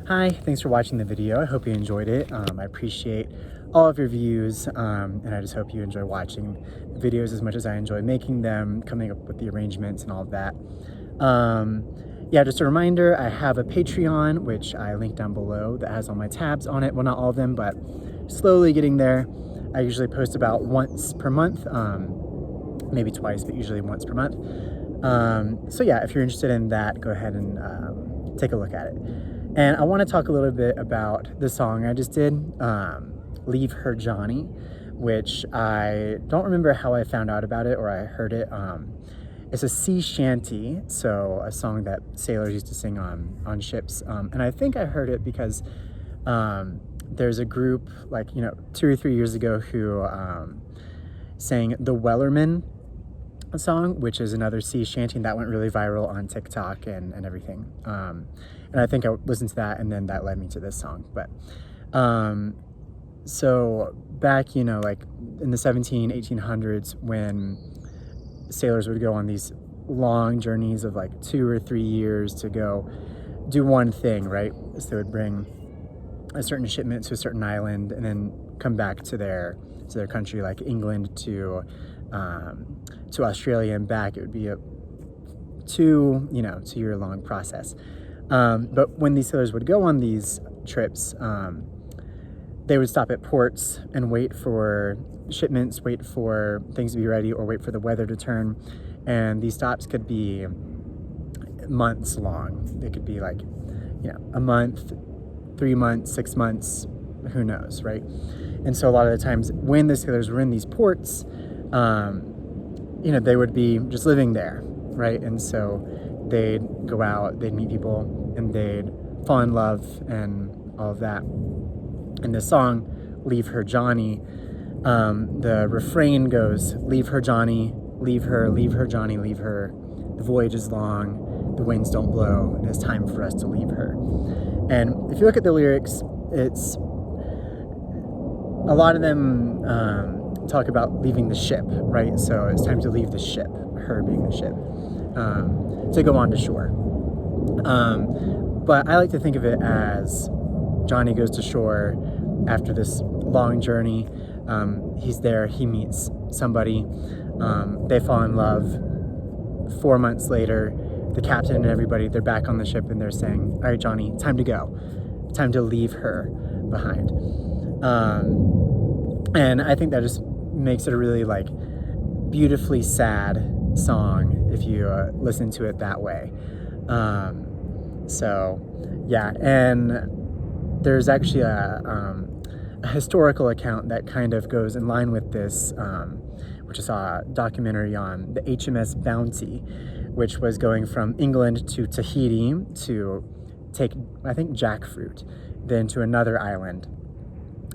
Hi, thanks for watching the video. I hope you enjoyed it. I appreciate all of your views, and I just hope you enjoy watching the videos as much as I enjoy making them, coming up with the arrangements and all of that. Yeah, just a reminder, I have a Patreon, which I link down below, that has all my tabs on it. Well, not all of them, but slowly getting there. I usually post about once per month, maybe twice, but usually once per month. So yeah, if you're interested in that, go ahead and take a look at it. And I want to talk a little bit about the song I just did, Leave Her Johnny, which I don't remember how I found out about it or I heard it. It's a sea shanty, so a song that sailors used to sing on ships. And I think I heard it because there's a group, like, 2 or 3 years ago who sang the Wellerman song, which is another sea shanty, and that went really viral on TikTok and everything. And I think I listened to that, and then that led me to this song. But so back, like in the 1800s, when sailors would go on these long journeys of like 2 or 3 years to go do one thing, right? So they would bring a certain shipment to a certain island and then come back to their country, like England to Australia and back. It would be a 2-year-long process. But when these sailors would go on these trips, they would stop at ports and wait for shipments, wait for things to be ready, or wait for the weather to turn. And these stops could be months long. They could be like, a month, 3 months, 6 months, who knows, right? And so a lot of the times when the sailors were in these ports, they would be just living there, right? And so they'd go out, they'd meet people, and they'd fall in love and all of that. In the song, Leave Her Johnny, the refrain goes, leave her Johnny, leave her Johnny, leave her. The voyage is long, the winds don't blow, and it's time for us to leave her. And if you look at the lyrics, it's a lot of them talk about leaving the ship, right? So it's time to leave the ship, her being the ship, to go on to shore. But I like to think of it as Johnny goes to shore after this long journey. He's there, he meets somebody, they fall in love. 4 months later, the captain and everybody, they're back on the ship and they're saying, all right, Johnny, time to go. Time to leave her behind. And I think that just makes it a really beautifully sad song if you listen to it that way. So yeah, and there's actually a historical account that kind of goes in line with this, which I saw a documentary on the HMS Bounty, which was going from England to Tahiti to take, I think, jackfruit, then to another island,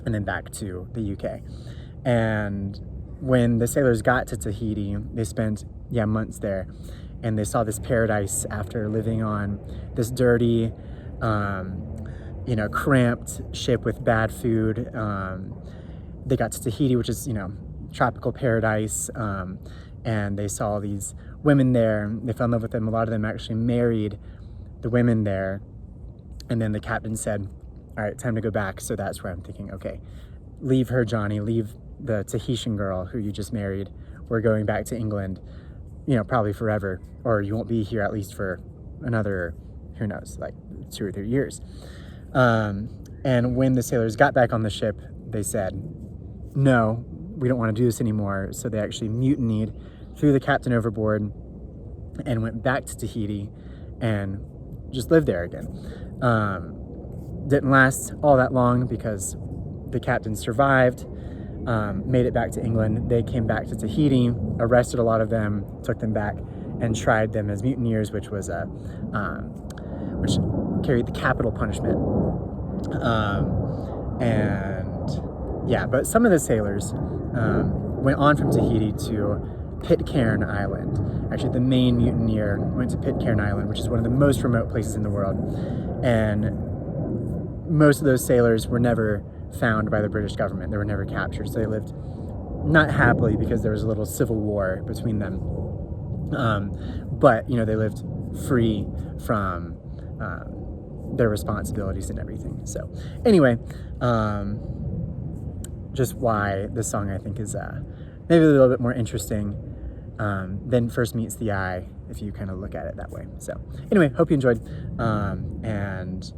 and then back to the UK. And when the sailors got to Tahiti, they spent months there, and they saw this paradise after living on this dirty, cramped ship with bad food. They got to Tahiti, which is, tropical paradise, and they saw these women there. They fell in love with them. A lot of them actually married the women there. And then the captain said, all right, time to go back. So that's where I'm thinking, okay, leave her, Johnny, leave the Tahitian girl who you just married. We're going back to England, probably forever, or you won't be here at least for another, who knows, like 2 or 3 years. And when the sailors got back on the ship, they said, no, we don't want to do this anymore. So they actually mutinied, threw the captain overboard, and went back to Tahiti and just lived there again. Didn't last all that long because the captain survived, made it back to England. They came back to Tahiti, arrested a lot of them, took them back, and tried them as mutineers, which was which carried the capital punishment. But some of the sailors went on from Tahiti to Pitcairn Island. Actually, the main mutineer went to Pitcairn Island, which is one of the most remote places in the world. And most of those sailors were never found by the British government. They were never captured. So they lived not happily because there was a little civil war between them. But, they lived free from their responsibilities and everything. So anyway, just why this song I think is maybe a little bit more interesting than First Meets the Eye, if you kind of look at it that way. So anyway, hope you enjoyed, and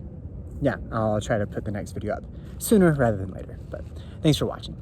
yeah, I'll try to put the next video up sooner rather than later, but thanks for watching.